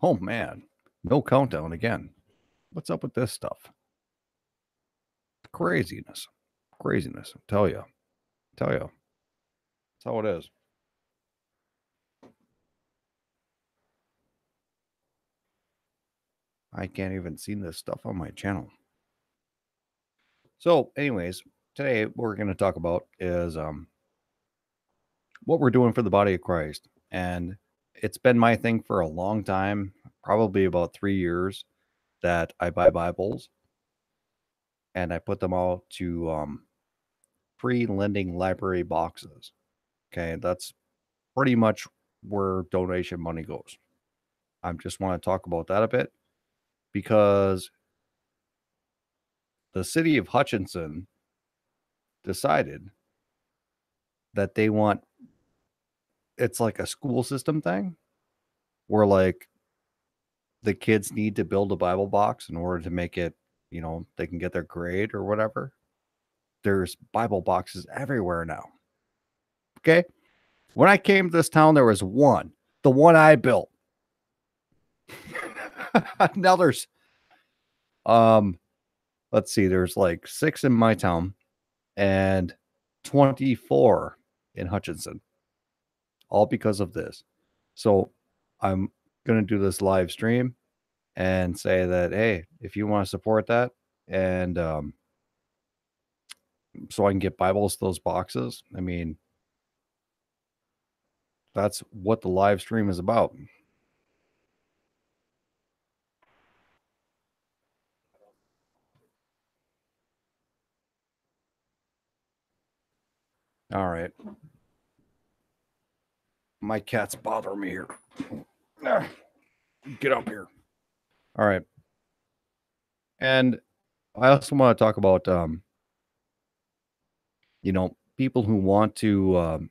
Oh man, no countdown again. What's up with this stuff? Craziness. Craziness. I tell you. Tell you. That's how it is. I can't even see this stuff on my channel. So, anyways, today what we're going to talk about is what we're doing for the body of Christ. And it's been my thing for a long time, probably about 3 years, that I buy Bibles and I put them all to free lending library boxes. Okay, that's pretty much where donation money goes. I just want to talk about that a bit because the city of Hutchinson decided that they want it's like a school system thing where like the kids need to build a Bible box in order to make it, they can get their grade or whatever. There's Bible boxes everywhere now. Okay. When I came to this town, there was one, the one I built. Now there's, let's see, there's like 6 in my town and 24 in Hutchinson, all because of this. So I'm going to do this live stream and say that, hey, if you want to support that and so I can get Bibles to those boxes, I mean, that's what the live stream is about. All right. My cat's bothering me here. Get up here. All right. And I also want to talk about, people who want to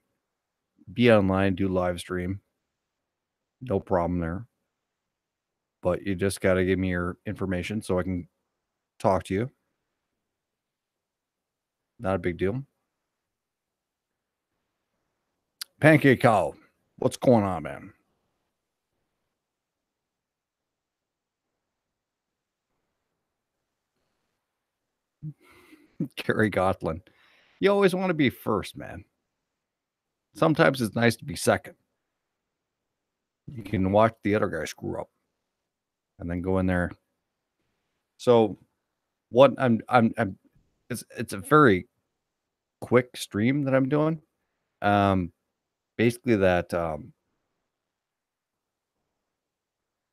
be online, do live stream. No problem there. But you just got to give me your information so I can talk to you. Not a big deal. Pancake Cow, what's going on, man? Gary Gotlin. You always want to be first, man. Sometimes it's nice to be second. You can watch the other guy screw up and then go in there. So what I'm it's a very quick stream that I'm doing. Basically that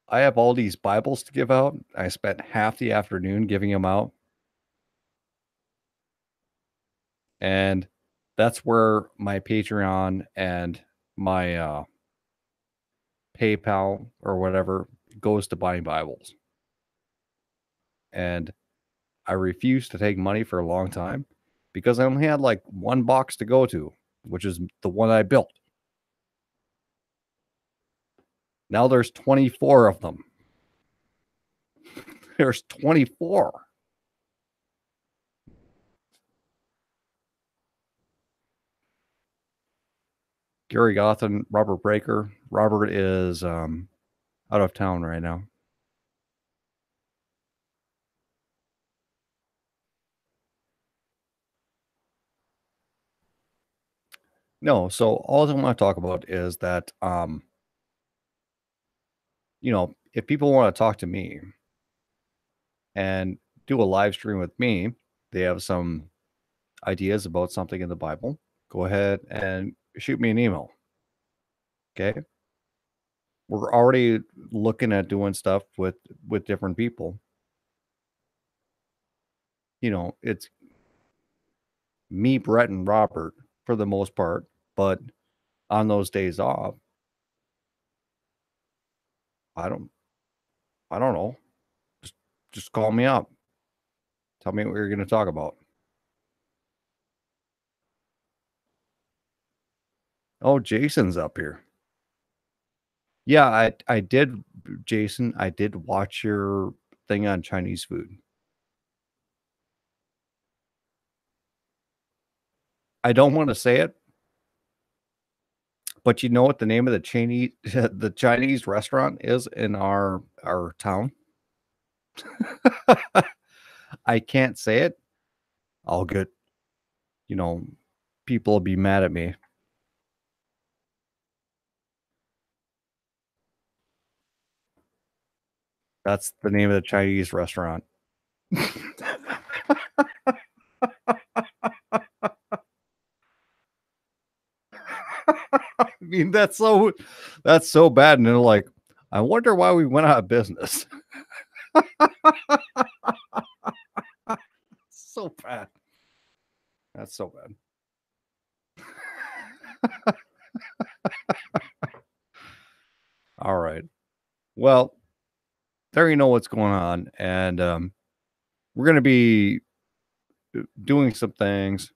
I have all these Bibles to give out. I spent half the afternoon giving them out. And that's where my Patreon and my PayPal or whatever goes to buying Bibles. And I refused to take money for a long time because I only had like one box to go to, which is the one I built. Now there's 24 of them. There's 24. Gary Gotham, Robert Breaker. Robert is out of town right now. No, so all I want to talk about is that if people want to talk to me and do a live stream with me, they have some ideas about something in the Bible, go ahead and shoot me an email. Okay. We're already looking at doing stuff with different people. It's me, Brett, and Robert for the most part, but on those days off, I don't know. Just call me up. Tell me what you're going to talk about. Oh, Jason's up here. Yeah, I did, Jason. I did watch your thing on Chinese food. I don't want to say it, But you know what the name of the Chinese the Chinese restaurant is in our town? I can't say it. I'll get, you know, people will be mad at me. That's the name of the Chinese restaurant. I mean, that's so bad, and they're like, "I wonder why we went out of business." So bad. That's so bad. All right. Well, there you know what's going on, and, we're gonna be doing some things.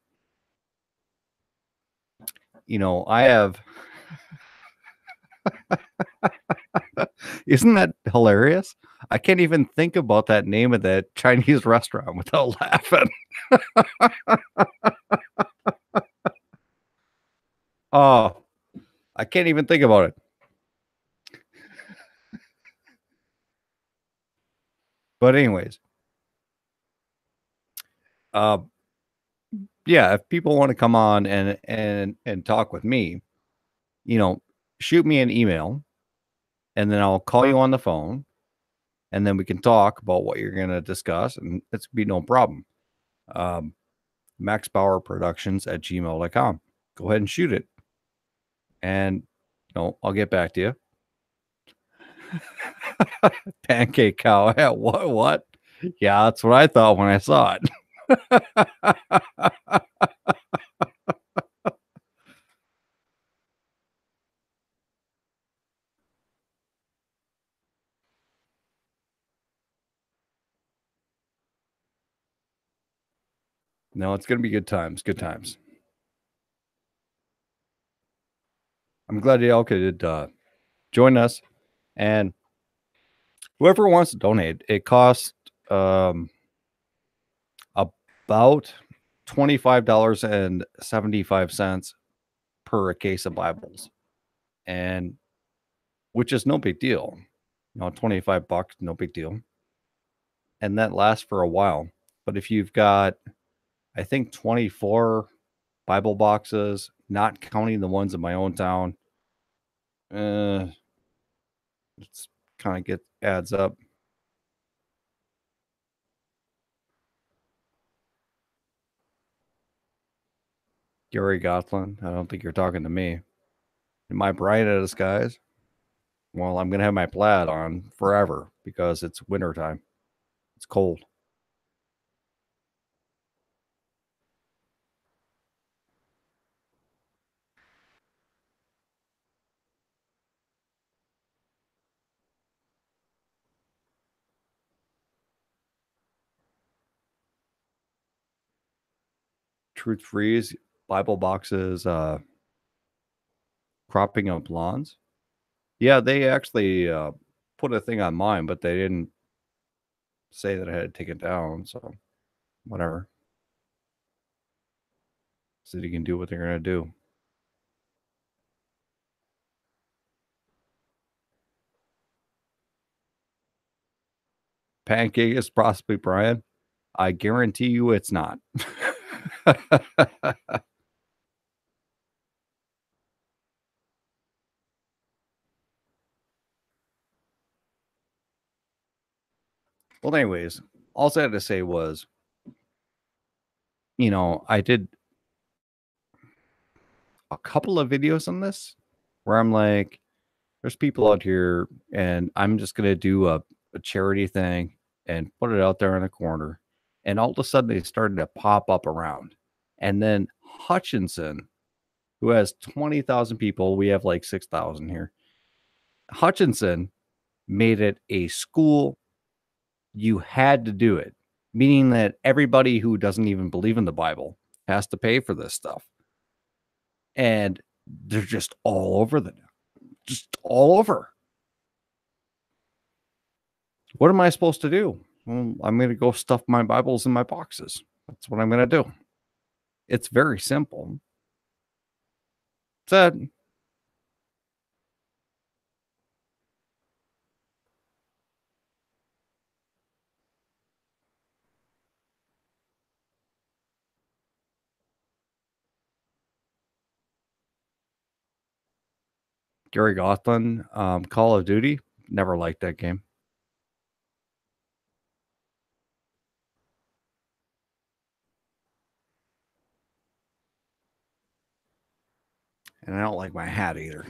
I have isn't that hilarious? I can't even think about that name of that Chinese restaurant without laughing. Oh, I can't even think about it. But anyways, uh, yeah, if people wanna come on and talk with me, you know, shoot me an email, and then I'll call you on the phone, and then we can talk about what you're gonna discuss, and it's be no problem. Um, maxbauerproductions@gmail.com. Go ahead and shoot it, and, I'll get back to you. Pancake cow. Yeah, what? Yeah, that's what I thought when I saw it. No, it's gonna be good times, good times. I'm glad y'all could, join us, and whoever wants to donate, it costs, about $25.75 per case of Bibles, and which is no big deal. 25 bucks, no big deal. And that lasts for a while. But if you've got, I think, 24 Bible boxes, not counting the ones in my own town, uh, it's kind of get adds up. Gary Gotland, I don't think you're talking to me. Am I bright at the skies? Well, I'm gonna have my plaid on forever because it's wintertime. It's cold. Truth Freeze, Bible boxes, cropping up lawns. Yeah, they actually put a thing on mine, but they didn't say that I had to take it down. So whatever. City can do what they're gonna do. Pancake is possibly Brian. I guarantee you it's not. Well, anyways, all I had to say was, I did a couple of videos on this where I'm like, there's people out here, and I'm just gonna do a charity thing and put it out there in the corner. And all of a sudden they started to pop up around. And then Hutchinson, who has 20,000 people, we have like 6,000 here. Hutchinson made it a school. You had to do it, meaning that everybody who doesn't even believe in the Bible has to pay for this stuff. And they're just all over just all over. What am I supposed to do? Well, I'm going to go stuff my Bibles in my boxes. That's what I'm going to do. It's very simple. Said Gary Gothland, Call of Duty. Never liked that game. And I don't like my hat either.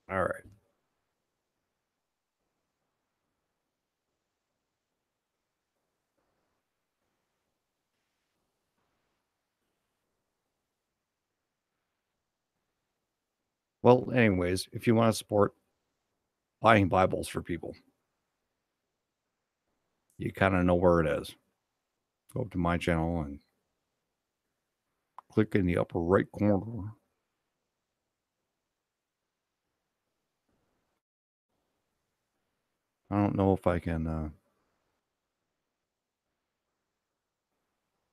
All right. Well, anyways, if you want to support buying Bibles for people, you kind of know where it is. Go up to my channel and click in the upper right corner. I don't know if I can.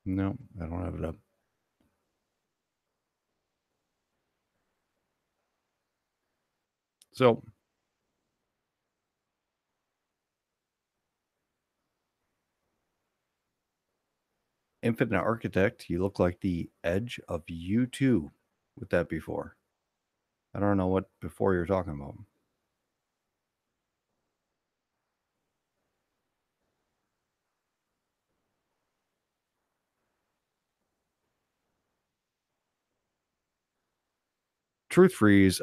No, I don't have it up. So, Infinite Architect, you look like the edge of U2 with that before. I don't know what before you're talking about. Truth Freeze,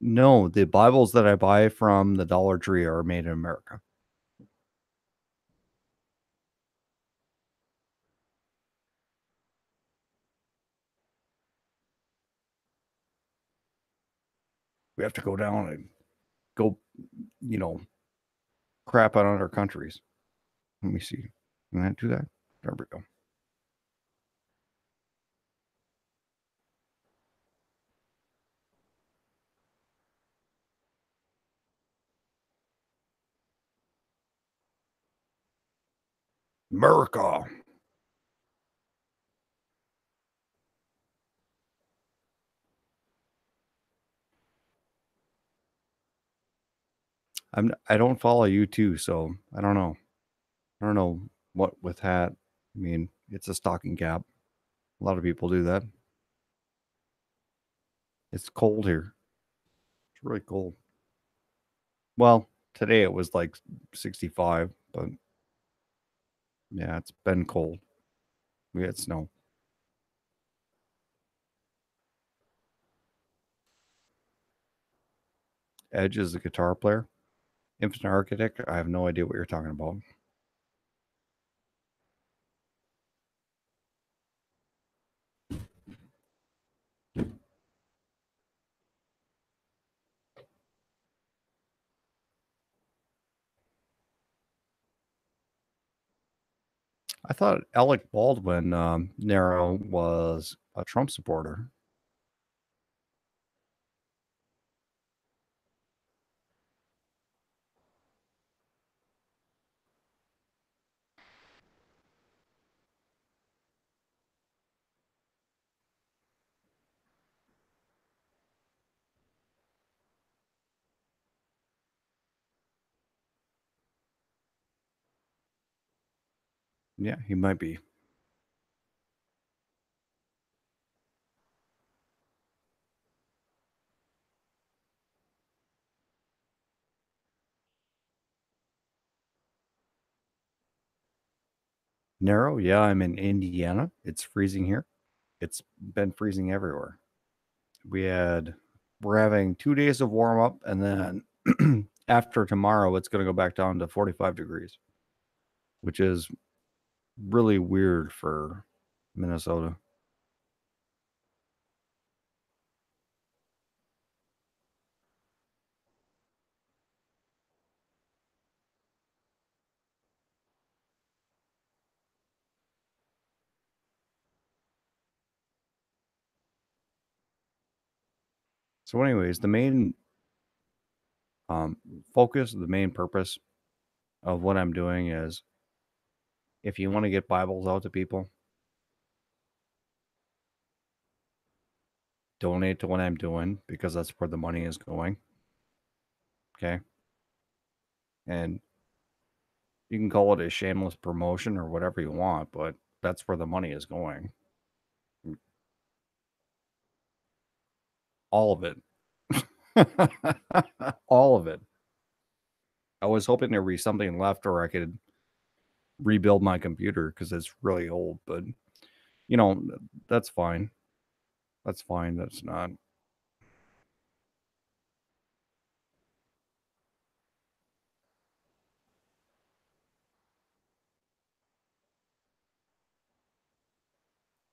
no, the Bibles that I buy from the Dollar Tree are made in America. We have to go down and go, you know, crap on other countries. Let me see. Can I do that? There we go. America. I don't follow you too, so I don't know. I don't know what with hat. I mean, it's a stocking cap. A lot of people do that. It's cold here. It's really cold. Well, today it was like 65, but yeah, it's been cold. We had snow. Edge is a guitar player. Infinite Architect, I have no idea what you're talking about. I thought Alec Baldwin, Nero, was a Trump supporter. Yeah, he might be. Nero, yeah, I'm in Indiana. It's freezing here. It's been freezing everywhere. We had we're having 2 days of warm up, and then after tomorrow, it's going to go back down to 45 degrees, which is really weird for Minnesota. So, anyways, the main um, focus, the main purpose of what I'm doing is if you want to get Bibles out to people, donate to what I'm doing because that's where the money is going. Okay. And You can call it a shameless promotion or whatever you want, but that's where the money is going. All of it. All of it. I was hoping there would be something left or I could rebuild my computer because it's really old, but you know, that's fine. That's fine. That's not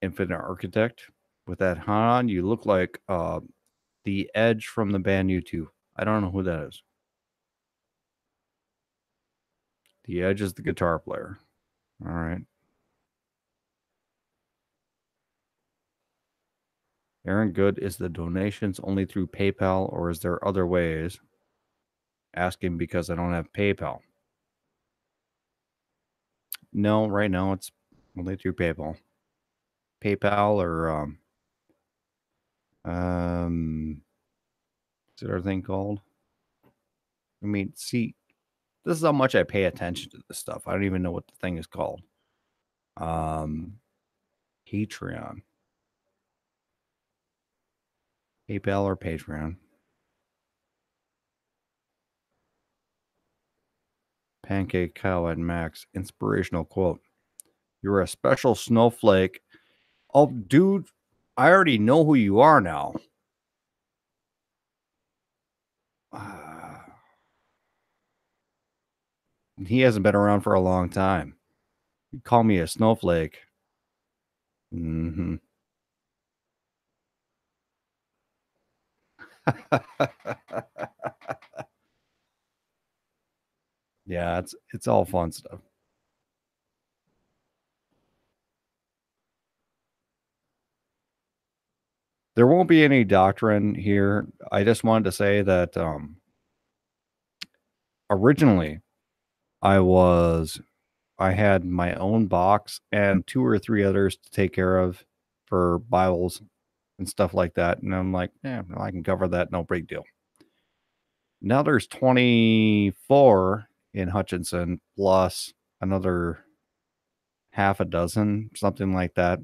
Infinite Architect. With that hat on, you look like the Edge from the band U2. I don't know who that is. The Edge is the guitar player. All right. Aaron Good, is the donations only through PayPal or is there other ways? Asking because I don't have PayPal. No, right now it's only through PayPal. PayPal or what's the other thing called? I mean, see, this is how much I pay attention to this stuff. I don't even know what the thing is called. Um, Patreon, PayPal or Patreon. Pancake Cow at Max. Inspirational quote. You're a special snowflake. Oh, dude, I already know who you are now. He hasn't been around for a long time. You call me a snowflake. Mm-hmm. Yeah, it's all fun stuff. There won't be any doctrine here. I just wanted to say that originally I was I had my own box and two or three others to take care of for Bibles and stuff like that. And I'm like, yeah, well, I can cover that, no big deal. Now there's 24 in Hutchinson plus another half a dozen, something like that.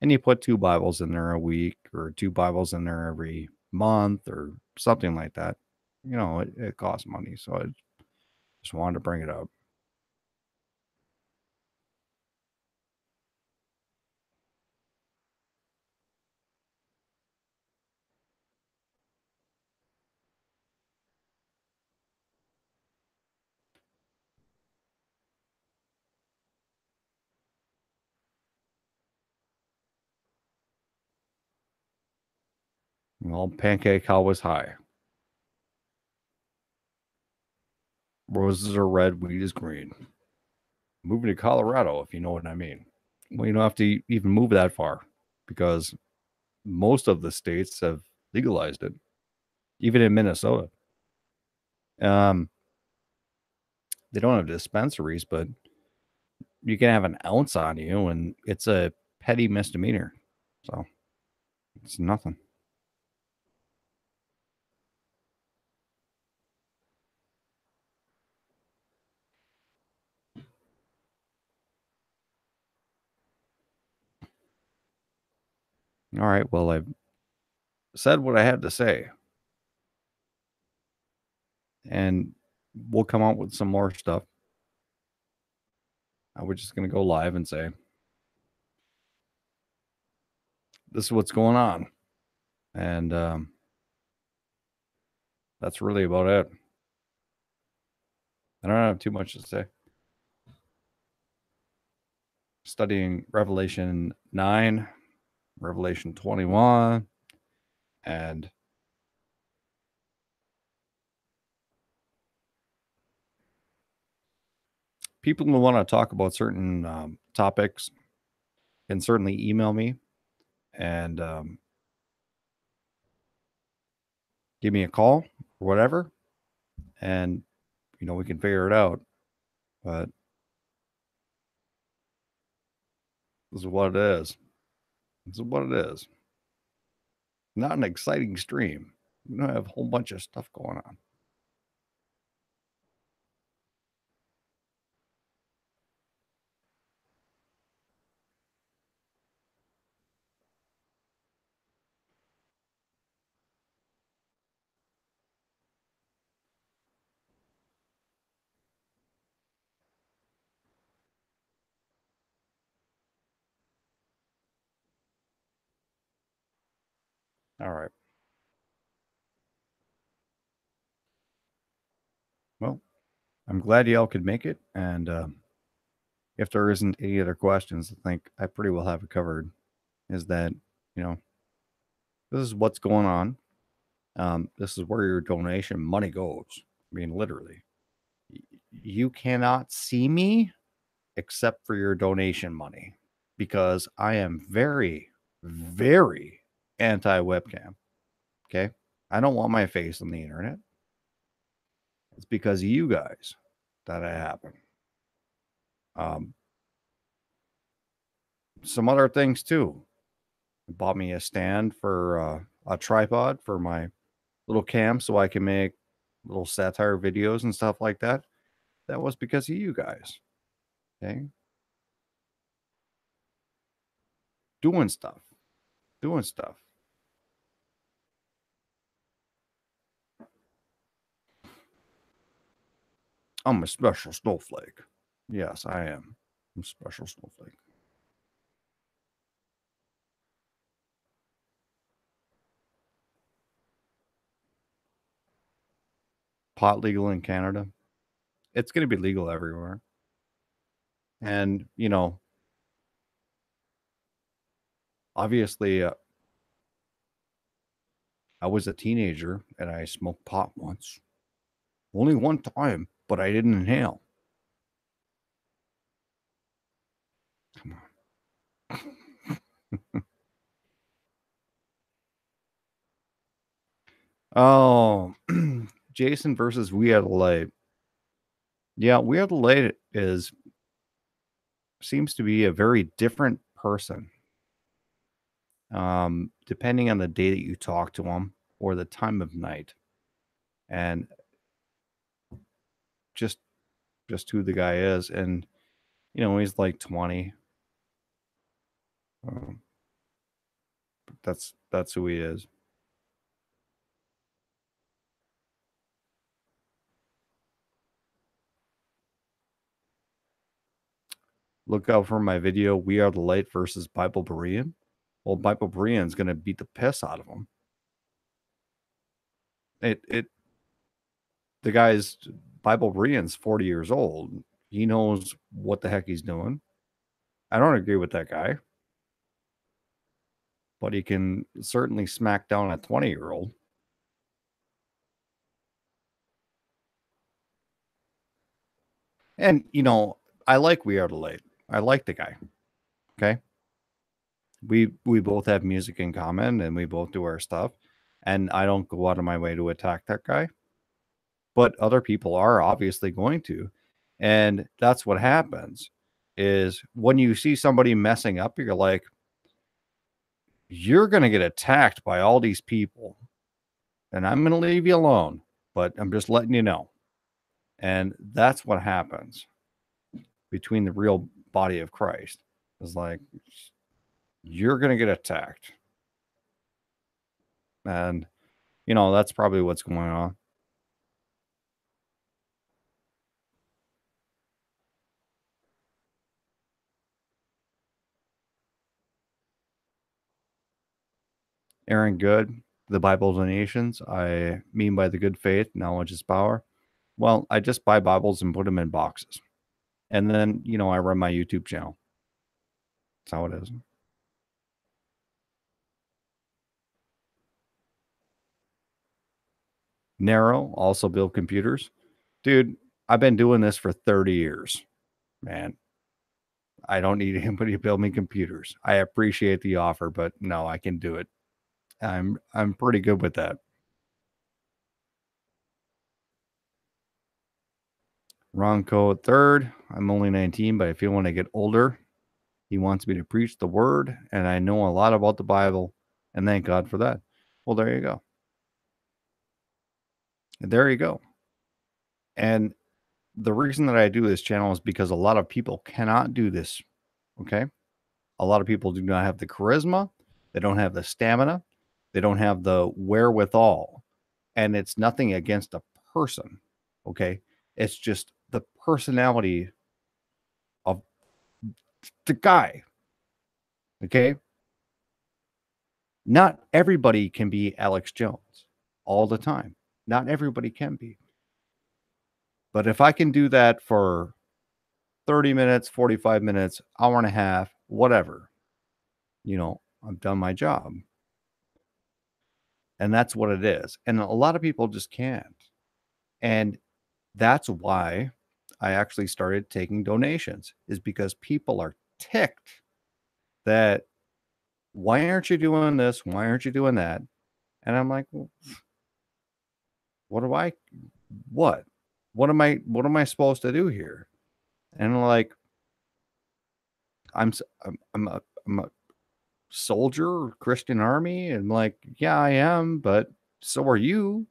And you put two Bibles in there a week or two Bibles in there every month or something like that. You know, it costs money. So I just wanted to bring it up. Well, Pancake House was high. Roses are red, weed is green. Moving to Colorado, if you know what I mean. Well, you don't have to even move that far because most of the states have legalized it, even in Minnesota. Um, they don't have dispensaries, but you can have an ounce on you, and it's a petty misdemeanor. So it's nothing. All right. Well, I've said what I had to say, and we'll come out with some more stuff. I was just going to go live and say, this is what's going on. And that's really about it. I don't have too much to say. Studying Revelation 9, Revelation 21, and people who want to talk about certain topics can certainly email me and give me a call or whatever. And, we can figure it out. But this is what it is. This is what it is. Not an exciting stream. We don't have a whole bunch of stuff going on. All right. Well, I'm glad y'all could make it. And if there isn't any other questions, I think I pretty well have it covered. Is that, you know, this is what's going on. This is where your donation money goes. I mean, literally, you cannot see me except for your donation money because I am very, very anti webcam. Okay. I don't want my face on the internet. It's because of you guys that it happened. Um, some other things too. Bought me a stand for a tripod for my little cam so I can make little satire videos and stuff like that. That was because of you guys. Okay. Doing stuff. Doing stuff. I'm a special snowflake. Yes, I am. I'm a special snowflake. Pot legal in Canada. It's going to be legal everywhere. And, obviously, I was a teenager and I smoked pot once. Only one time, but I didn't inhale. Come on. Oh, Jason versus We Are the Light. Yeah, We Are the Light seems to be a very different person. Depending on the day that you talk to him or the time of night, and just who the guy is, and he's like 20. Um, that's who he is. Look out for my video. We Are the Light versus Bible Berean. Well, Bible Berean's gonna beat the piss out of him. It the guy's Bible Berean's 40 years old. He knows what the heck he's doing. I don't agree with that guy, but he can certainly smack down a 20-year-old. And I like We Are the Light. I like the guy. Okay. We both have music in common and we both do our stuff. And I don't go out of my way to attack that guy. But other people are obviously going to. And that's what happens is when you see somebody messing up, you're like, you're going to get attacked by all these people. And I'm going to leave you alone. But I'm just letting you know. And that's what happens between the real body of Christ. Is like, you're going to get attacked. And, that's probably what's going on. Aaron Good, the Bible donations. I mean by the good faith, knowledge is power. Well, I just buy Bibles and put them in boxes. And then, I run my YouTube channel. That's how it is. Narrow, also build computers. Dude, I've been doing this for 30 years, man. I don't need anybody to build me computers. I appreciate the offer, but no, I can do it. I'm pretty good with that. Wrong code third. I'm only 19, but I feel when I get older, he wants me to preach the word, and I know a lot about the Bible, and thank God for that. Well, there you go. There you go. And the reason that I do this channel is because a lot of people cannot do this. Okay. A lot of people do not have the charisma, they don't have the stamina, they don't have the wherewithal. And it's nothing against a person. Okay. It's just the personality of the guy. Okay. Not everybody can be Alex Jones all the time. Not everybody can be. But if I can do that for 30 minutes, 45 minutes, hour and a half, whatever, I've done my job. And that's what it is. And a lot of people just can't. And that's why I actually started taking donations, is because people are ticked that, why aren't you doing this? Why aren't you doing that? And I'm like, well, what? What am I supposed to do here? And I'm like, I'm a soldier, Christian army. And I'm like, yeah, I am, but so are you.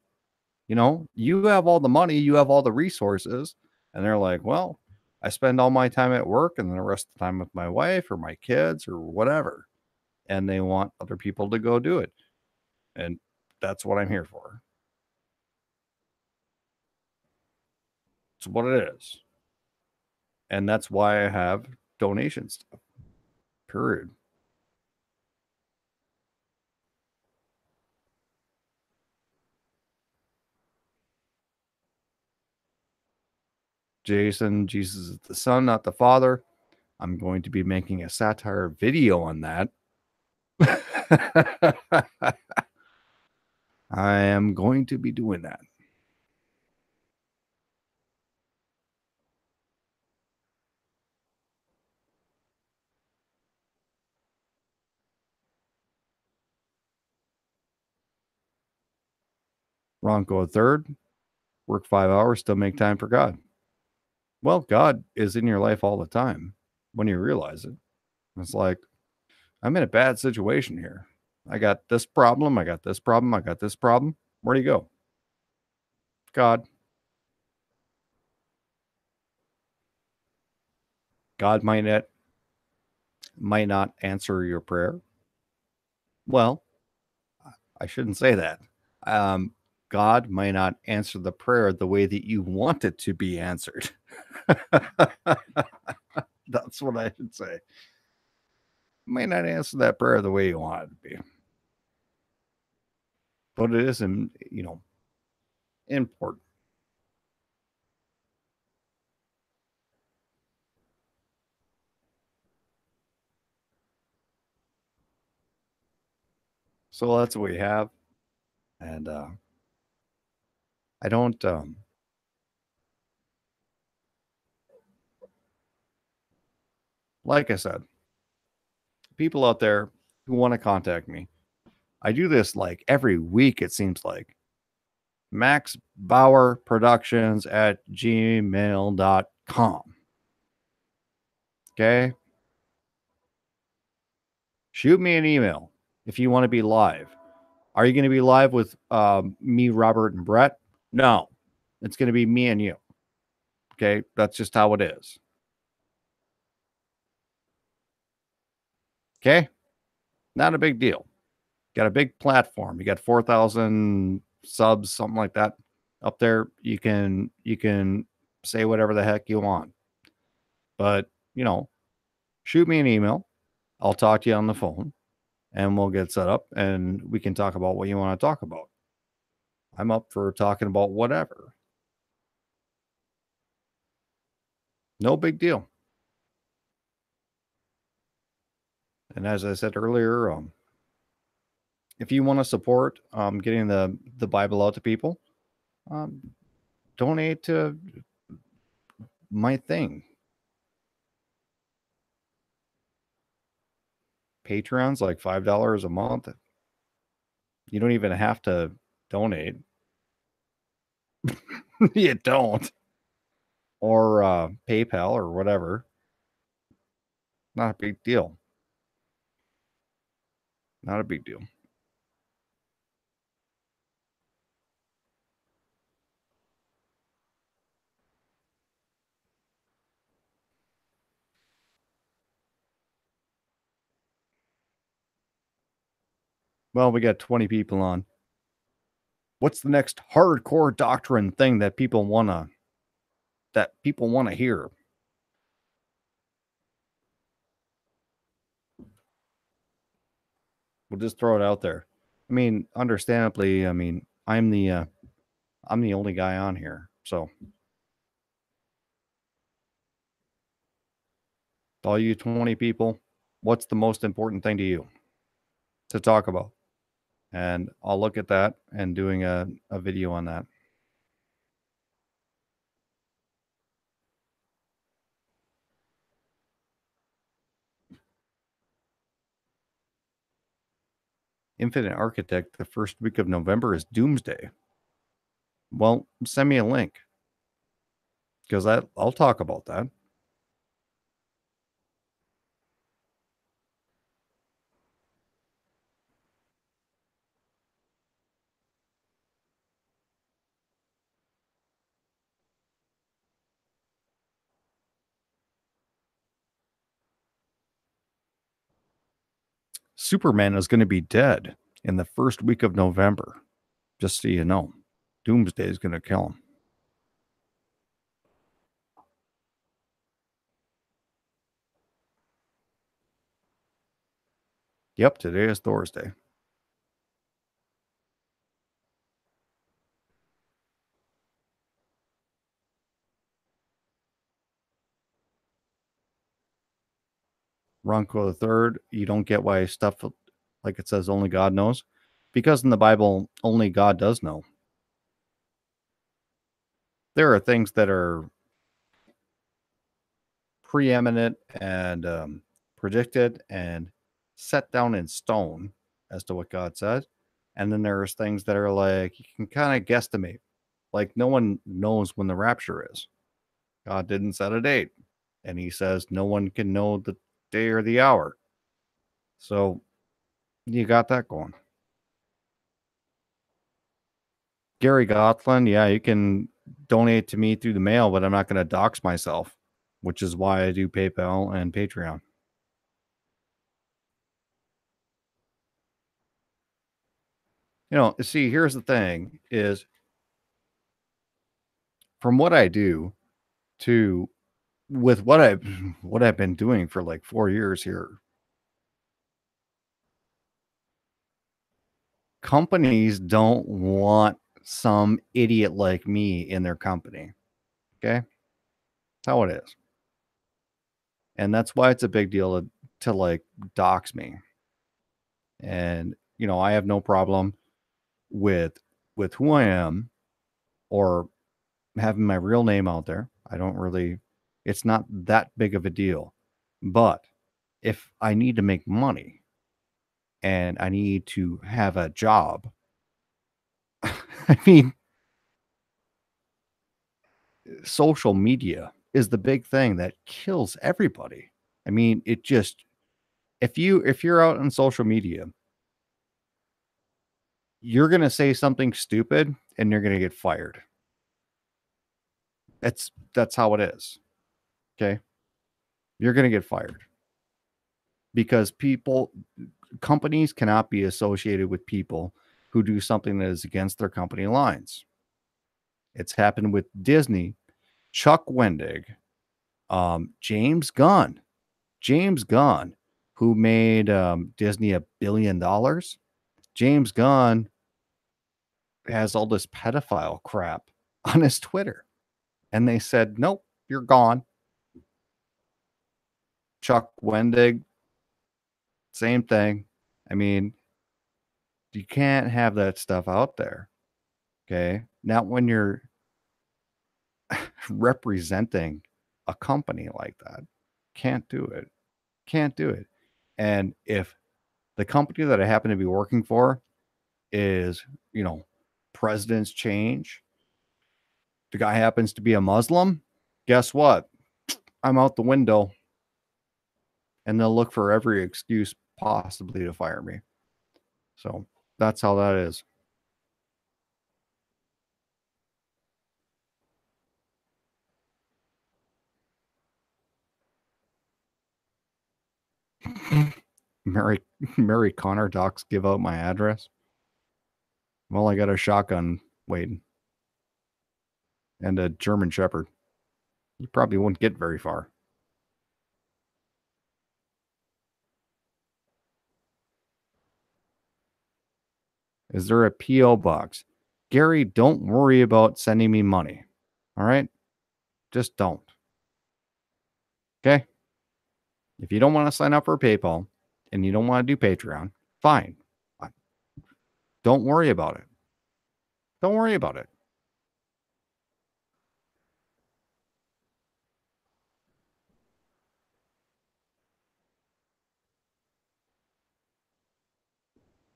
You have all the money, you have all the resources. And they're like, well, I spend all my time at work and then the rest of the time with my wife or my kids or whatever. And they want other people to go do it. And that's what I'm here for. It's what it is. And that's why I have donation stuff. Period. Jason, Jesus is the Son, not the Father. I'm going to be making a satire video on that. I am going to be doing that. Ronco a third, work 5 hours, still make time for God. Well, God is in your life all the time when you realize it. It's like, I'm in a bad situation here. I got this problem. I got this problem. I got this problem. Where do you go? God. God might not answer your prayer. Well, I shouldn't say that. Um, God might not answer the prayer the way that you want it to be answered. That's what I should say. Might not answer that prayer the way you want it to be. But it is, important. So that's what we have. And I don't, like I said, people out there who want to contact me, I do this like every week, it seems like. Max Bauer Productions at gmail.com. Okay. Shoot me an email if you want to be live. Are you going to be live with me, Robert, and Brett? No, it's going to be me and you. Okay. That's just how it is. Okay. Not a big deal. Got a big platform. You got 4,000 subs, something like that up there. You can say whatever the heck you want. But, shoot me an email. I'll talk to you on the phone and we'll get set up and we can talk about what you want to talk about. I'm up for talking about whatever. No big deal. And as I said earlier, if you want to support getting the Bible out to people, um, donate to my thing. Patreon's like $5 a month. You don't even have to donate. You don't. Or PayPal or whatever. Not a big deal. Not a big deal. Well, we got 20 people on. What's the next hardcore doctrine thing that people wanna hear? We'll just throw it out there. I mean, understandably, I mean, I'm the only guy on here. So, all you 20 people, what's the most important thing to you to talk about? And I'll look at that and doing a video on that. Infinite Architect, the first week of November is Doomsday. Well, send me a link because I'll talk about that. Superman is going to be dead in the first week of November. Just so you know, Doomsday is going to kill him. Yep, today is Thursday. Ronco the Third, you don't get why stuff like it says only God knows, because in the Bible only God does know. There are things that are preeminent and predicted and set down in stone as to what God says, and then there's things that are like you can kind of guesstimate. Like no one knows when the rapture is. God didn't set a date, and He says no one can know the day or the hour. So you got that going. Gary Gotland, yeah, you can donate to me through the mail, but I'm not going to dox myself, which is why I do PayPal and Patreon. You know, see, here's the thing is from what I do to with what I've been doing for like 4 years here, companies don't want some idiot like me in their company. Okay? That's how it is. And that's why it's a big deal to like dox me. And you know, I have no problem with who I am or having my real name out there. I don't really it's not that big of a deal. But if I need to make money and I need to have a job, I mean, social media is the big thing that kills everybody. I mean, it just if you're out on social media, you're going to say something stupid and you're going to get fired. That's how it is. Okay? You're going to get fired because companies cannot be associated with people who do something that is against their company lines. It's happened with Disney, Chuck Wendig, James Gunn, who made Disney $1 billion. James Gunn has all this pedophile crap on his Twitter, and they said, "Nope, you're gone." Chuck Wendig, same thing. I mean, you can't have that stuff out there. Okay, not when you're representing a company like that. Can't do it. Can't do it. And if the company that I happen to be working for is, you know, presidents change, the guy happens to be a Muslim, guess what? I'm out the window and they'll look for every excuse possibly to fire me. So that's how that is. Mary Mary Connor docs give out my address. Well, I got a shotgun waiting and a German Shepherd. You probably won't get very far. Is there a P.O. box? Gary, don't worry about sending me money. All right? Just don't. Okay? If you don't want to sign up for PayPal and you don't want to do Patreon, fine. Don't worry about it. Don't worry about it.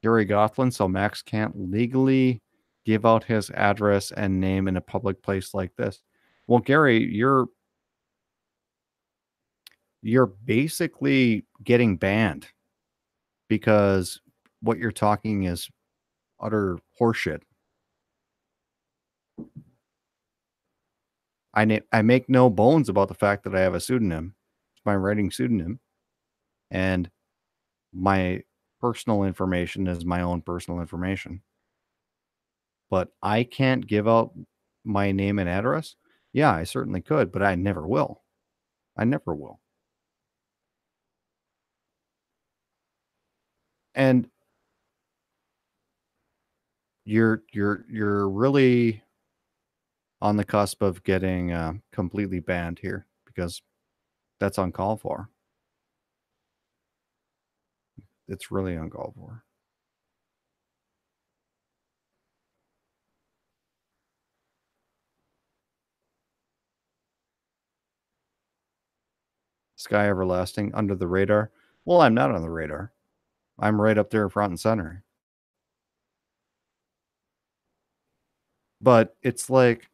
Gary Gofflin, so Max can't legally give out his address and name in a public place like this. Well, Gary, you're basically getting banned because what you're talking is utter horseshit. I make no bones about the fact that I have a pseudonym. It's my writing pseudonym. And my personal information is my own personal information. But I can't give out my name and address. Yeah, I certainly could, but I never will. I never will. And you're really on the cusp of getting completely banned here because that's uncalled for. It's really uncalled for. Sky Everlasting, under the radar. Well, I'm not on the radar. I'm right up there front and center. But it's like,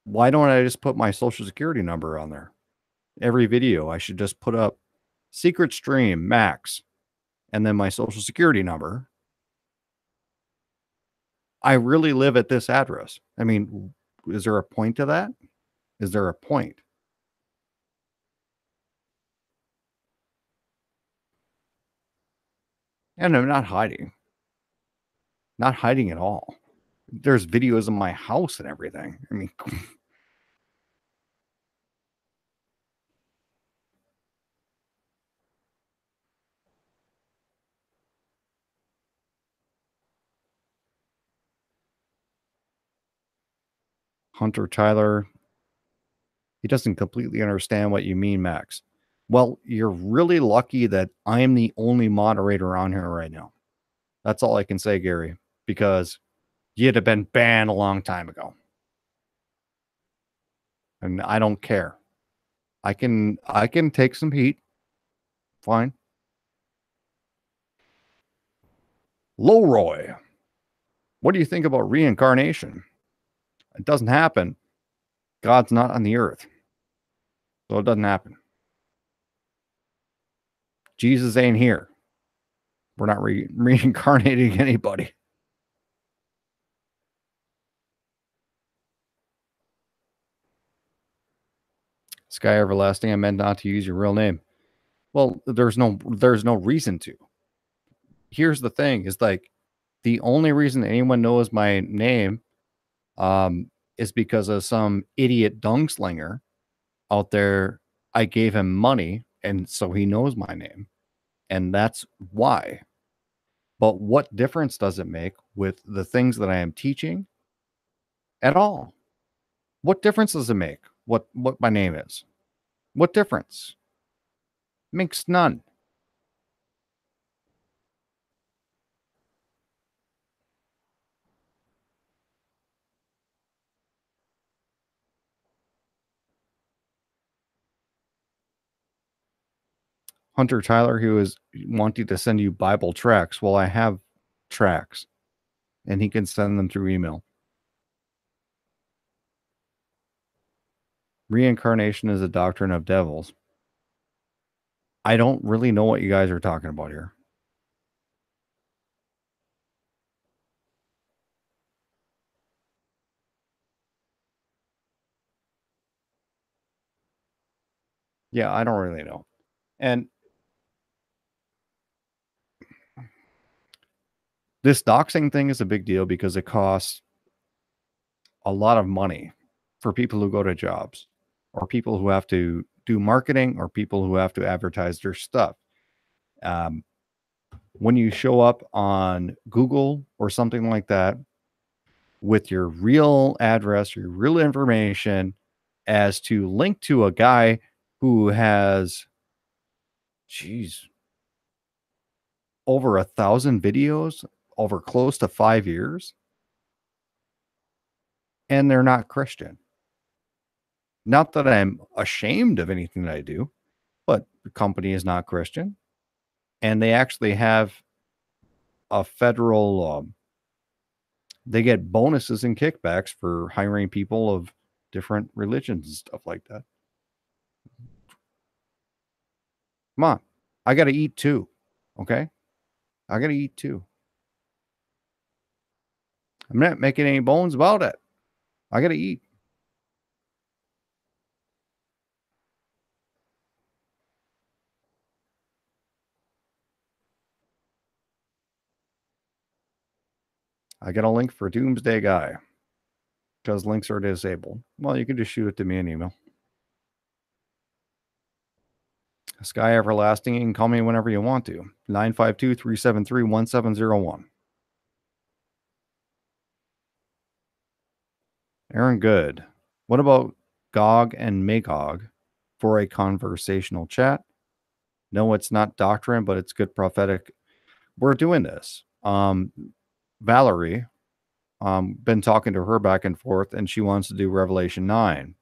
why don't I just put my social security number on there? Every video, I should just put up secret stream max and then my social security number. I really live at this address. I mean, is there a point to that? Is there a point? And I'm not hiding. Not hiding at all. There's videos of my house and everything. I mean, Hunter Tyler, he doesn't completely understand what you mean, Max. Well, you're really lucky that I'm the only moderator on here right now. That's all I can say, Gary, because you'd have been banned a long time ago. And I don't care. I can take some heat. Fine. Lowroy, what do you think about reincarnation? It doesn't happen. God's not on the earth. So it doesn't happen. Jesus ain't here. We're not reincarnating anybody. Sky Everlasting, I meant not to use your real name. Well, there's no reason to. Here's the thing, is like the only reason anyone knows my name is because of some idiot dung-slinger out there. I gave him money, and so he knows my name. And that's why. But what difference does it make with the things that I am teaching at all? What difference does it make what my name is? What difference? Makes none. Hunter Tyler, who is wanting to send you Bible tracts. Well, I have tracts, and he can send them through email. Reincarnation is a doctrine of devils. I don't really know what you guys are talking about here. Yeah, I don't really know. And this doxing thing is a big deal because it costs a lot of money for people who go to jobs or people who have to do marketing or people who have to advertise their stuff. when you show up on Google or something like that with your real address, your real information, as to link to a guy who has, geez, over 1,000 videos over close to 5 years, and they're not Christian. Not that I'm ashamed of anything that I do, but the company is not Christian, and they actually have a federal, they get bonuses and kickbacks for hiring people of different religions and stuff like that. Come on, I got to eat too. Okay, I got to eat too. I'm not making any bones about it. I got to eat. I got a link for Doomsday Guy because links are disabled. Well, you can just shoot it to me an email. Sky Everlasting, you can call me whenever you want to. 952-373-1701. Aaron Good. What about Gog and Magog for a conversational chat? No, it's not doctrine, but it's good prophetic. We're doing this. Valerie, been talking to her back and forth, and she wants to do Revelation 9.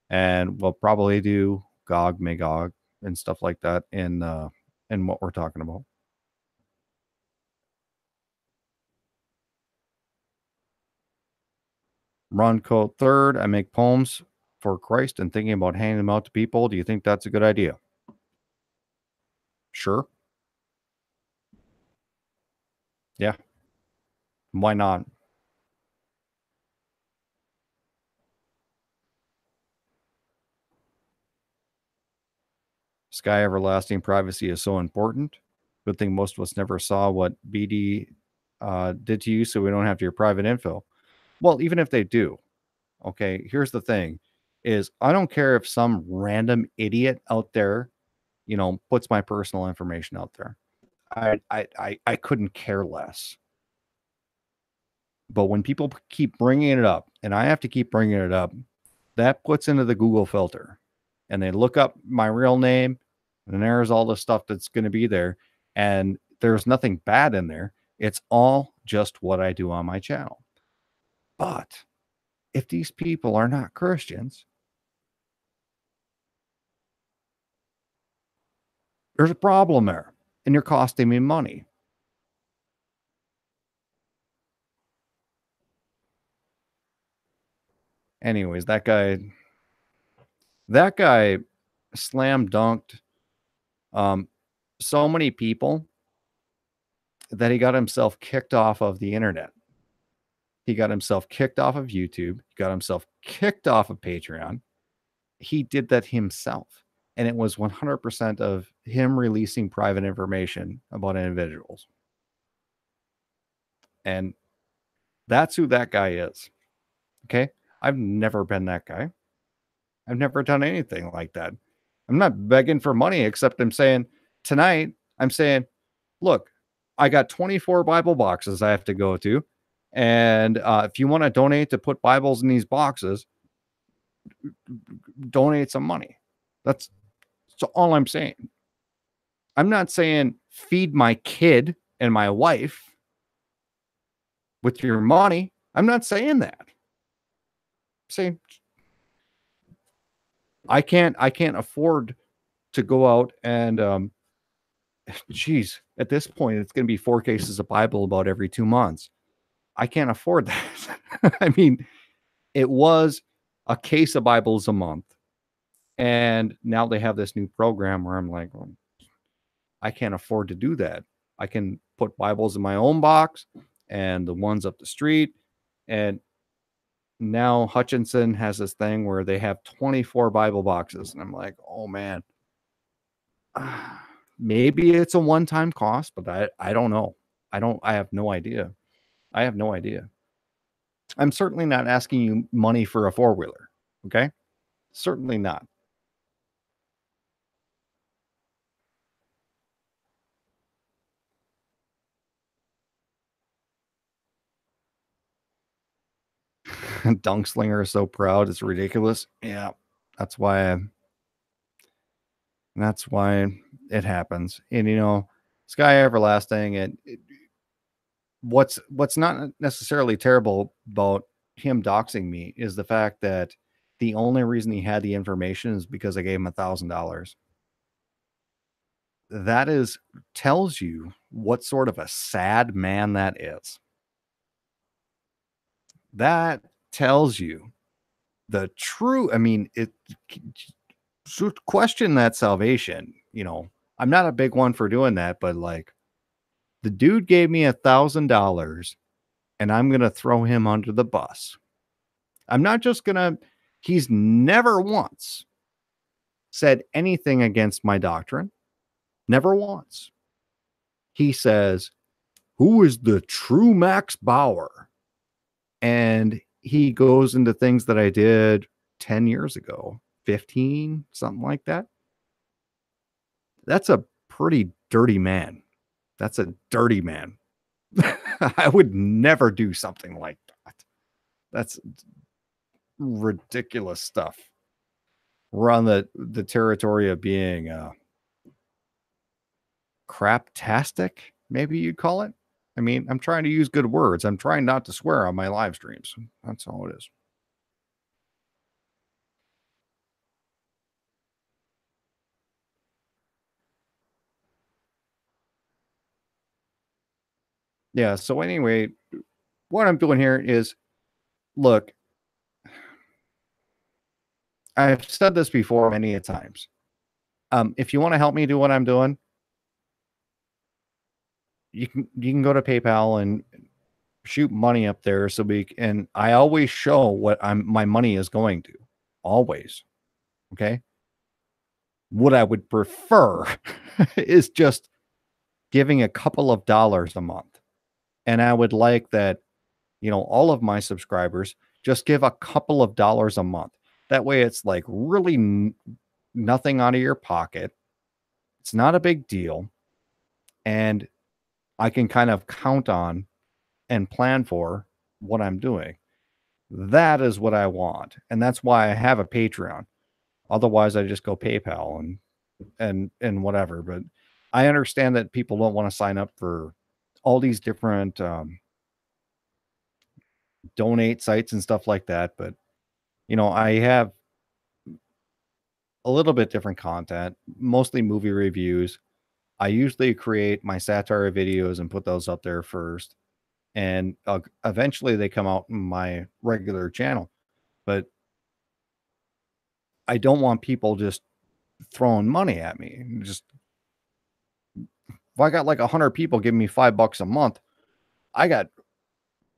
And we'll probably do Gog, Magog, and stuff like that in what we're talking about. Ron Code third, I make poems for Christ and thinking about handing them out to people. Do you think that's a good idea? Sure. Yeah. Why not? Sky Everlasting, privacy is so important. Good thing most of us never saw what BD did to you, so we don't have your private info. Well, even if they do, okay, here's the thing is I don't care if some random idiot out there, puts my personal information out there. I couldn't care less. But when people keep bringing it up, and I have to keep bringing it up, that puts into the Google filter, and they look up my real name, and there's all the stuff that's going to be there, and there's nothing bad in there. It's all just what I do on my channel. But if these people are not Christians, there's a problem there, and you're costing me money. Anyways, that guy slam dunked so many people that he got himself kicked off of the internet. He got himself kicked off of YouTube. He got himself kicked off of Patreon. He did that himself. And it was 100% of him releasing private information about individuals. And that's who that guy is. Okay. I've never been that guy. I've never done anything like that. I'm not begging for money, except I'm saying tonight, look, I got 24 Bible boxes I have to go to. And if you want to donate to put Bibles in these boxes, donate some money. That's all I'm saying. I'm not saying feed my kid and my wife with your money. I'm not saying that. I'm saying I can't afford to go out and geez, at this point it's going to be 4 cases of Bible about every 2 months. I can't afford that. I mean, it was a case of Bibles a month. And now they have this new program where I'm like, well, I can't afford to do that. I can put Bibles in my own box and the ones up the street. And now Hutchinson has this thing where they have 24 Bible boxes. And I'm like, oh man, maybe it's a one-time cost, but I don't know. I have no idea. I have no idea. I'm certainly not asking you money for a four-wheeler. Okay. Certainly not. Dunkslinger is so proud, it's ridiculous. Yeah, that's why. That's why it happens. And Sky Everlasting. What's not necessarily terrible about him doxing me is the fact that the only reason he had the information is because I gave him $1,000. That is tells you what sort of a sad man that is. That tells you the true. I mean, it should question that salvation. I'm not a big one for doing that, but like the dude gave me $1,000 and I'm gonna throw him under the bus. I'm not just gonna. He's never once said anything against my doctrine. Never once. He says, "Who is the true Max Bauer?" And he goes into things that I did 10 years ago, 15, something like that. That's a pretty dirty man. That's a dirty man. I would never do something like that. That's ridiculous stuff. We're on the territory of being craptastic, maybe you'd call it. I mean, I'm trying to use good words. I'm trying not to swear on my live streams. That's all it is. Yeah. So anyway, what I'm doing here is look, I've said this before many a times. If you want to help me do what I'm doing, you can go to PayPal and shoot money up there and I always show what my money is going to. Always. Okay. What I would prefer is just giving a couple of dollars a month. And I would like that, all of my subscribers just give a couple of dollars a month. That way it's like really nothing out of your pocket. It's not a big deal. And I can kind of count on and plan for what I'm doing. That is what I want. And that's why I have a Patreon. Otherwise I just go PayPal and whatever. But I understand that people don't want to sign up for all these different donate sites and stuff like that. But I have a little bit different content, mostly movie reviews. I usually create my satire videos and put those up there first. And eventually they come out in my regular channel. But I don't want people just throwing money at me. Just if I got like 100 people giving me $5 a month, I got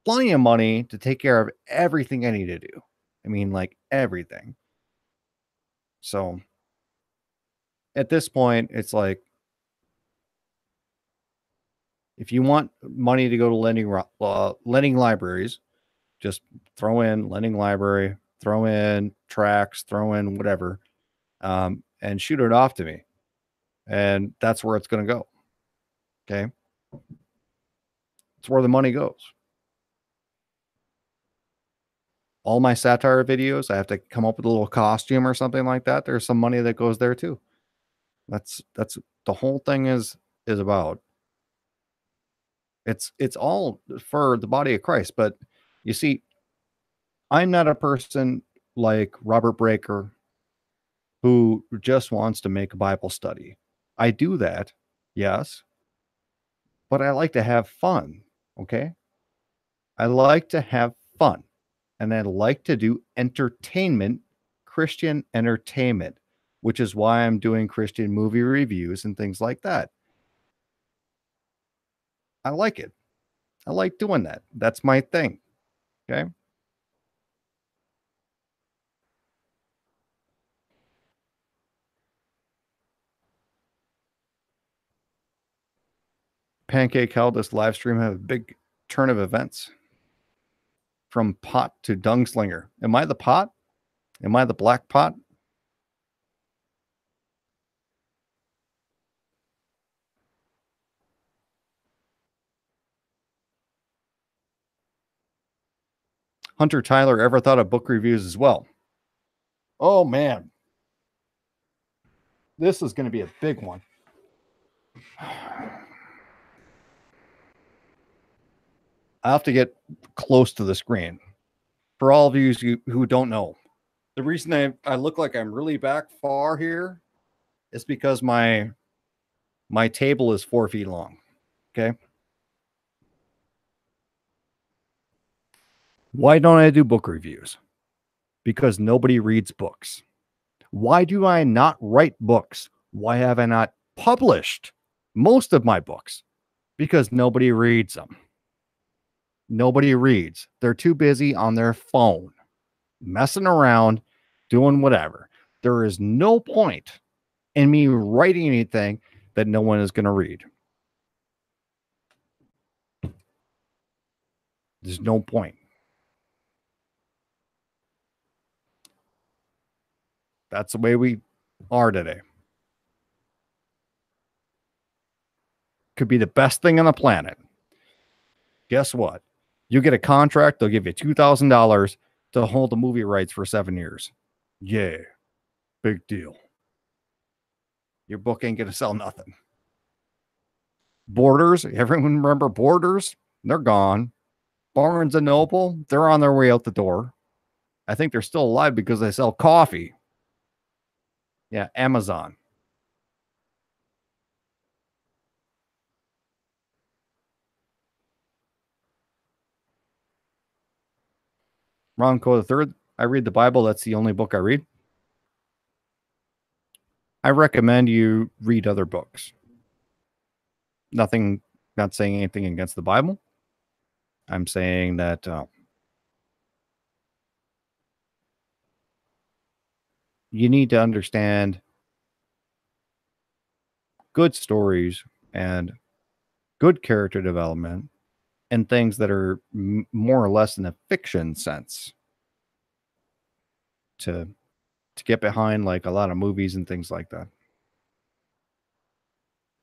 plenty of money to take care of everything I need to do. I mean, like everything. So at this point, it's like if you want money to go to lending libraries, just throw in lending library, throw in tracks, throw in whatever, and shoot it off to me, and that's where it's going to go. Okay, it's where the money goes. All my satire videos, I have to come up with a little costume or something like that. There's some money that goes there too. That's the whole thing is about. It's all for the body of Christ. But you see, I'm not a person like Robert Breaker who just wants to make a Bible study. I do that, yes, but I like to have fun. Okay. I like to have fun and I like to do entertainment, Christian entertainment, which is why I'm doing Christian movie reviews and things like that. I like it. I like doing that. That's my thing. Okay. Pancake held this live stream have a big turn of events from pot to Dungslinger. Am I the pot? Am I the black pot? Hunter Tyler ever thought of book reviews as well. Oh man, this is going to be a big one. I have to get close to the screen. For all of you who don't know, the reason I look like I'm really back far here is because my table is 4 feet long. Okay. Why don't I do book reviews? Because nobody reads books. Why do I not write books? Why have I not published most of my books? Because nobody reads them. Nobody reads. They're too busy on their phone, messing around, doing whatever. There is no point in me writing anything that no one is going to read. There's no point. That's the way we are today. Could be the best thing on the planet. Guess what? You get a contract, they'll give you $2,000 to hold the movie rights for 7 years. Yeah, big deal. Your book ain't going to sell nothing. Borders, everyone remember Borders? They're gone. Barnes and Noble, they're on their way out the door. I think they're still alive because they sell coffee. Yeah, Amazon. Ron Coe III, I read the Bible. That's the only book I read. I recommend you read other books. Nothing, not saying anything against the Bible. I'm saying that you need to understand good stories and good character development and things that are more or less in a fiction sense to get behind like a lot of movies and things like that.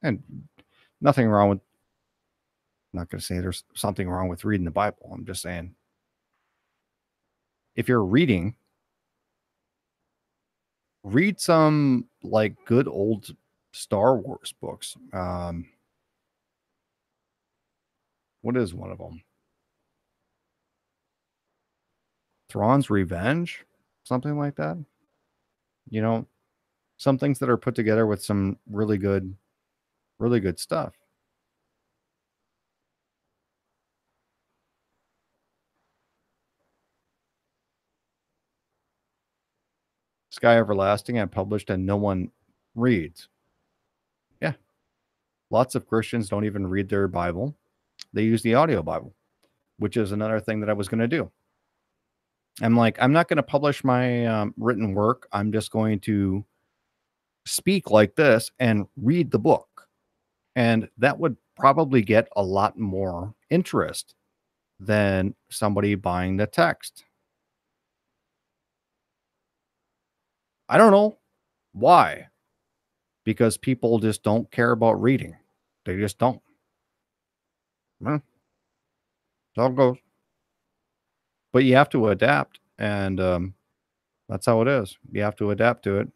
And nothing wrong with, I'm not going to say there's something wrong with reading the Bible. I'm just saying if you're reading, read some like good old Star Wars books. What is one of them? Thrawn's Revenge, something like that. You know, some things that are put together with some really good stuff. Sky Everlasting, I published and no one reads. Yeah. Lots of Christians don't even read their Bible. They use the audio Bible, which is another thing that I was going to do. I'm like, I'm not going to publish my written work. I'm just going to speak like this and read the book. And that would probably get a lot more interest than somebody buying the text. I don't know why. Because people just don't care about reading. They just don't. Well, that's how it goes. But you have to adapt. And that's how it is. You have to adapt to it.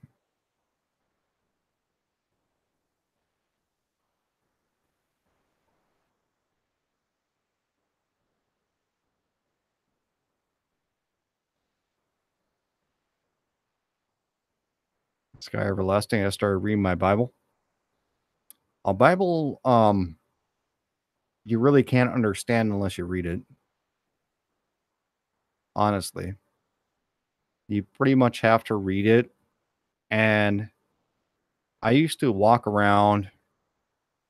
Sky Everlasting, I started reading my Bible. A Bible, you really can't understand unless you read it. Honestly, you pretty much have to read it. And I used to walk around,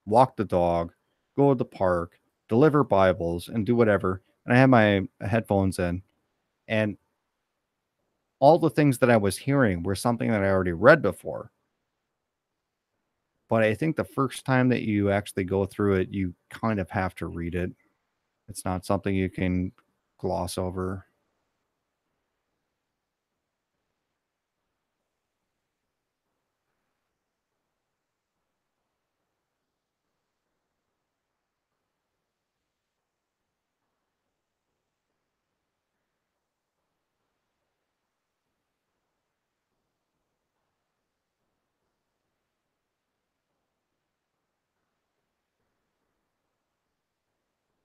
walk the dog, go to the park, deliver Bibles, and do whatever. And I had my headphones in. And all the things that I was hearing were something that I already read before. But I think the first time that you actually go through it, you kind of have to read it. It's not something you can gloss over.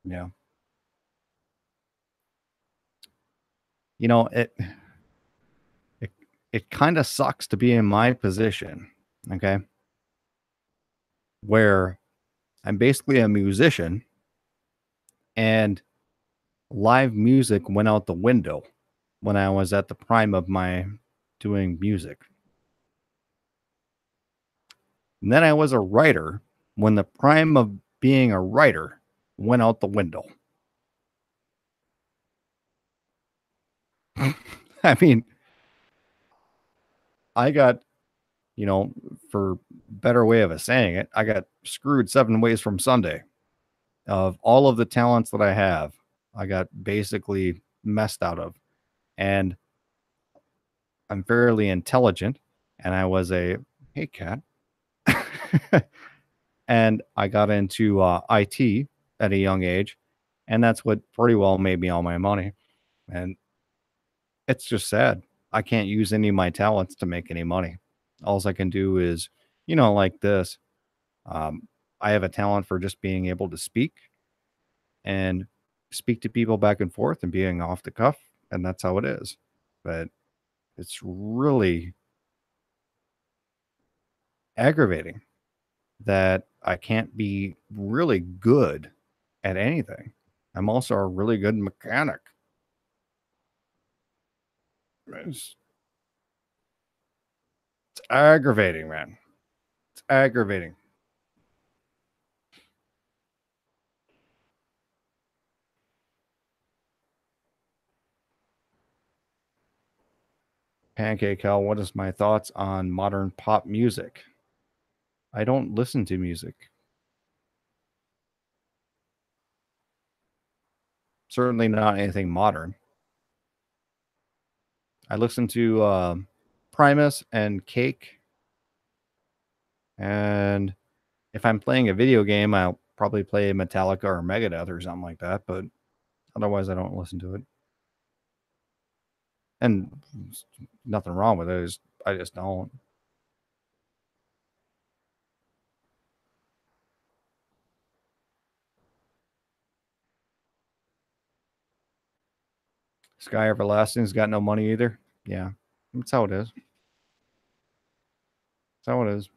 Yeah. You know, it it kind of sucks to be in my position, okay? Where I'm basically a musician and live music went out the window when I was at the prime of my doing music. And then I was a writer when the prime of being a writer went out the window. I mean, I got, you know, for better way of saying it, I got screwed 7 ways from Sunday. Of all of the talents that I have, I got basically messed out of. And I'm fairly intelligent, and I was a hey cat, and I got into IT at a young age, and that's what pretty well made me all my money. And it's just sad. I can't use any of my talents to make any money. All I can do is, like this. Um, I have a talent for just being able to and speak to people back and forth and being off the cuff, and that's how it is. But it's really aggravating that I can't be really good at anything. I'm also a really good mechanic. It's, it's aggravating, man. It's aggravating. Pancake Hell, what is my thoughts on modern pop music? I don't listen to music. Certainly not anything modern. I listen to Primus and Cake, and if I'm playing a video game, I'll probably play Metallica or Megadeth or something like that. But otherwise, I don't listen to it. And nothing wrong with it. I just don't. Sky Everlasting's got no money either. Yeah, that's how it is. That's how it is.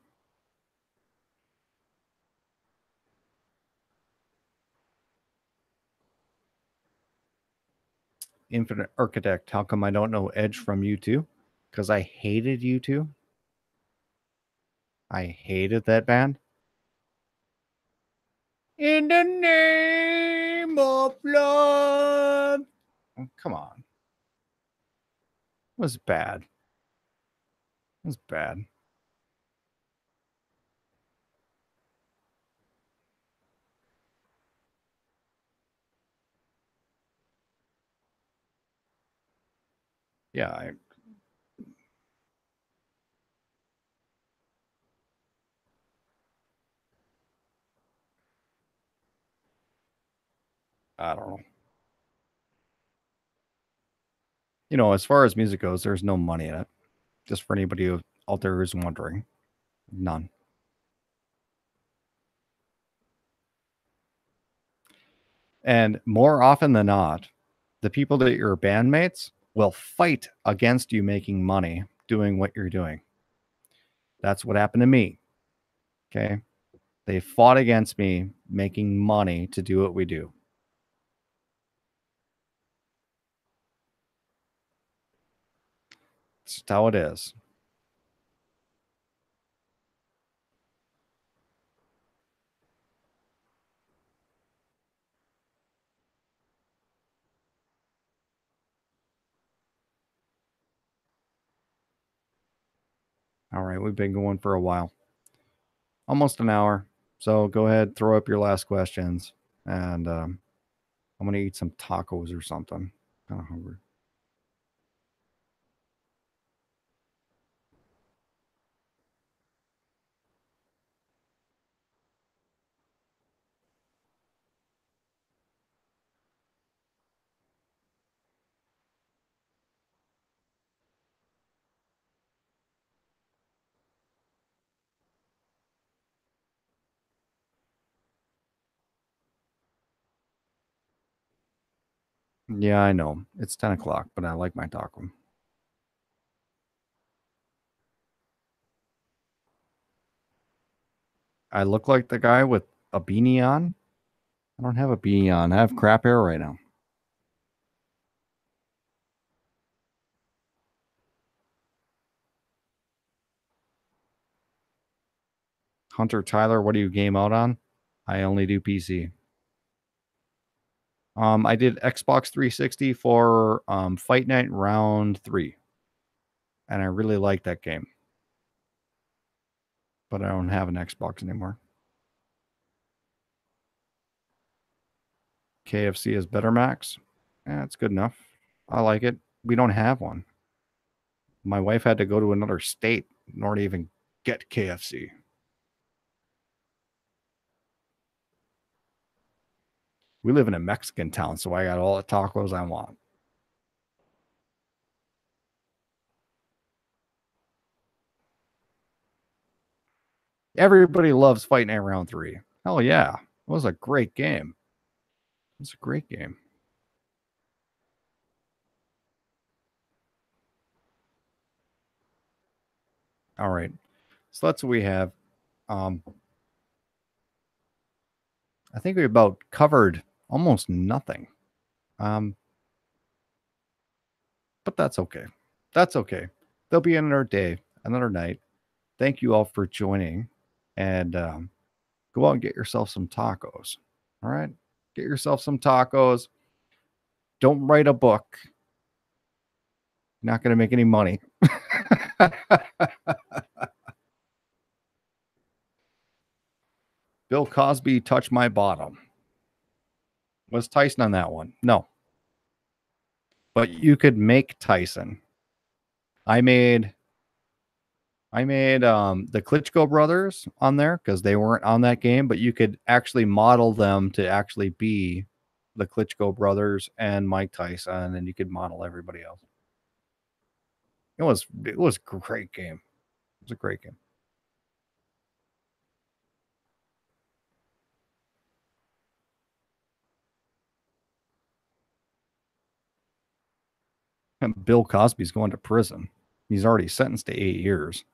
Infinite Architect. How come I don't know Edge from U2? Because I hated U2. I hated that band. In the name of love. Oh, come on. It was bad. It was bad. Yeah, I don't know. As far as music goes, there's no money in it. Just for anybody out there who's wondering, none. And more often than not, the people that your bandmates will fight against you making money doing what you're doing. That's what happened to me. Okay. They fought against me making money to do what we do. It's just how it is. All right. We've been going for a while, almost an hour. So go ahead, throw up your last questions. And I'm going to eat some tacos or something. Kind of hungry. Yeah, I know. It's 10 o'clock, but I like my taco. I look like the guy with a beanie on. I don't have a beanie on. I have crap hair right now. Hunter Tyler, what do you game out on? I only do PC. I did Xbox 360 for Fight Night Round 3, and I really like that game, but I don't have an Xbox anymore. KFC is better, Max. Yeah, it's good enough. I like it. We don't have one. My wife had to go to another state in order to even get KFC. We live in a Mexican town, so I got all the tacos I want. Everybody loves Fight Night Round 3. Hell yeah. It was a great game. It's a great game. All right. So that's what we have. Um, I think we about covered almost nothing. Um, but that's okay. That's okay. There'll be another day, another night. Thank you all for joining. And go out and get yourself some tacos. All right. Get yourself some tacos. Don't write a book. You're not going to make any money. Bill Cosby touched my bottom. Was Tyson on that one? No. But you could make Tyson. I made the Klitschko brothers on there because they weren't on that game, but you could actually model them to actually be the Klitschko brothers and Mike Tyson, and you could model everybody else. It was a great game. It was a great game. And Bill Cosby's going to prison. He's already sentenced to 8 years.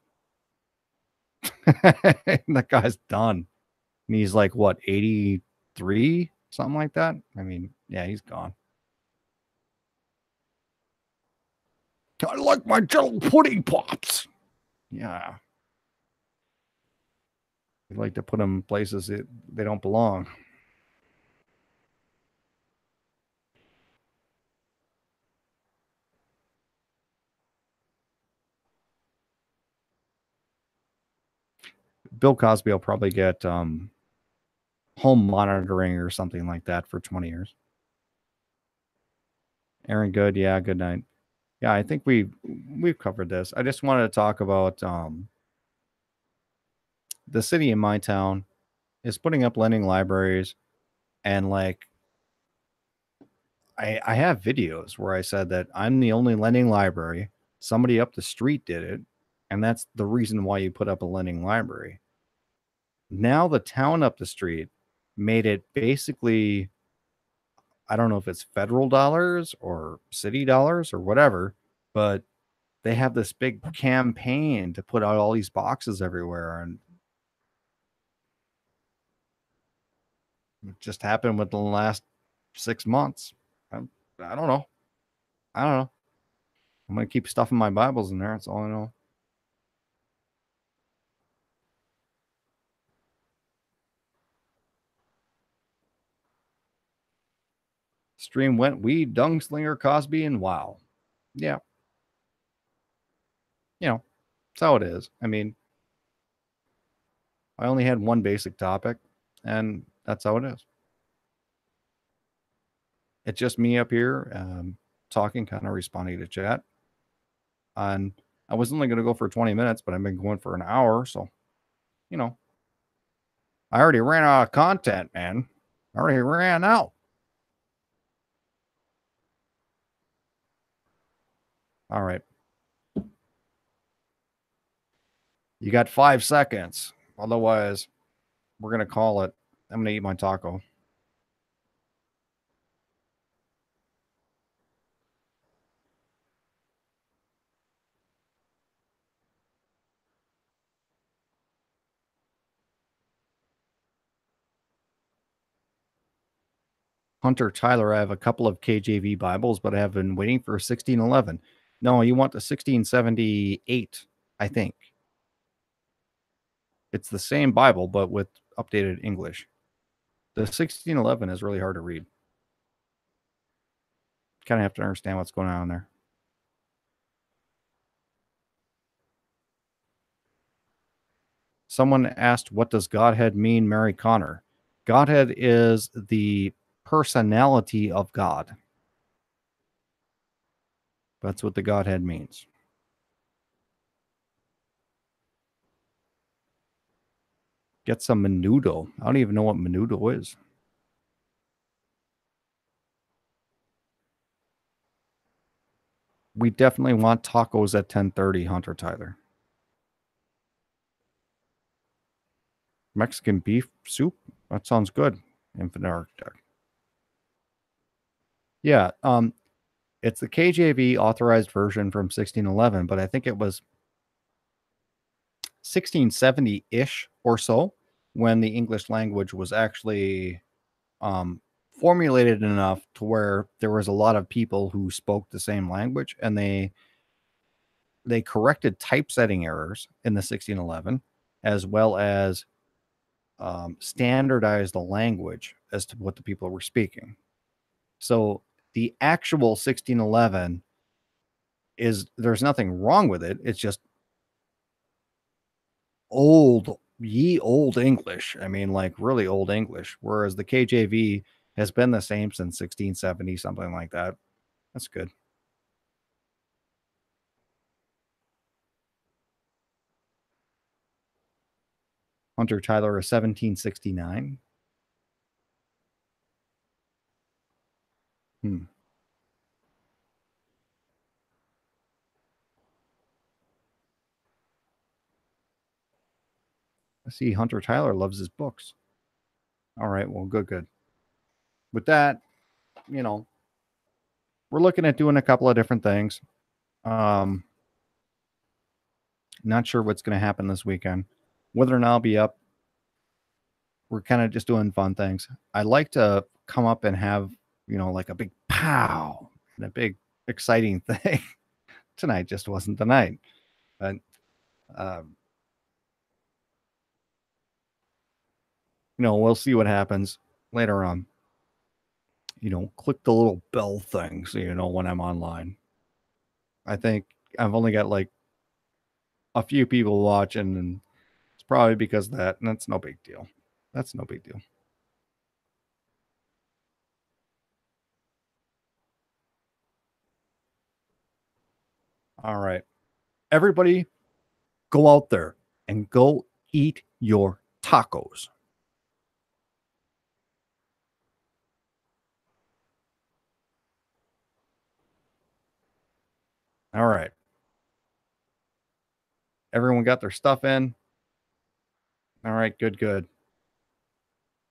That guy's done. And he's like what, 83, something like that. I mean, yeah, he's gone. I like my Jello pudding pops. Yeah, we like to put them places that they don't belong. Bill Cosby will probably get home monitoring or something like that for 20 years. Aaron Good, yeah, good night. Yeah, I think we've covered this. I just wanted to talk about the city in my town is putting up lending libraries, and like I have videos where I said that I'm the only lending library. Somebody up the street did it, and that's the reason why you put up a lending library. Now the town up the street made it basically, I don't know if it's federal dollars or city dollars or whatever, but they have this big campaign to put out all these boxes everywhere, and it just happened within the last 6 months. I, I don't know. I don't know. I'm gonna keep stuffing my Bibles in there. That's all I know. Stream went weed, Dungslinger, Cosby, and wow. Yeah, that's how it is. I mean, I only had one basic topic, and that's how it is. It's just me up here talking, kind of responding to chat. And I was only going to go for 20 minutes, but I've been going for an hour. So, you know, I already ran out of content, man. I already ran out. All right. You got 5 seconds. Otherwise, we're going to call it. I'm going to eat my taco. Hunter Tyler, I have a couple of KJV Bibles, but I have been waiting for 1611. No, you want the 1678, I think. It's the same Bible, but with updated English. The 1611 is really hard to read. Kind of have to understand what's going on there. Someone asked, what does Godhead mean, Mary Connor? Godhead is the personality of God. That's what the Godhead means. Get some menudo. I don't even know what menudo is. We definitely want tacos at 10:30, Hunter Tyler. Mexican beef soup? That sounds good. Infinite Architect. Yeah, it's the KJV authorized version from 1611, but I think it was 1670-ish or so when the English language was actually formulated enough to where there was a lot of people who spoke the same language, and they corrected typesetting errors in the 1611 as well as standardized the language as to what the people were speaking. So the actual 1611 there's nothing wrong with it. It's just ye old English. I mean, like really old English. Whereas the KJV has been the same since 1670, something like that. That's good. Hunter Tyler is 1769. Hmm. I see Hunter Tyler loves his books. All right. Well, good. With that, you know, we're looking at doing a couple of different things. Not sure what's going to happen this weekend. Whether or not I'll be up, we're kind of just doing fun things. I like to come up and have, like a big pow and a big exciting thing. Tonight just wasn't the night. But um, we'll see what happens later on. Click the little bell thing so you know when I'm online. I think I've only got like a few people watching, and it's probably because of that, and that's no big deal. That's no big deal. All right. Everybody go out there and go eat your tacos. All right. Everyone got their stuff in. All right. Good.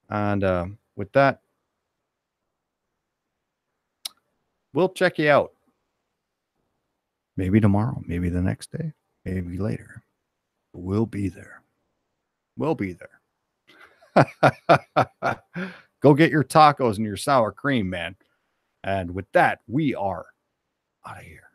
And with that, we'll check you out. Maybe tomorrow, maybe the next day, maybe later. We'll be there. We'll be there. Go get your tacos and your sour cream, man. And with that, we are out of here.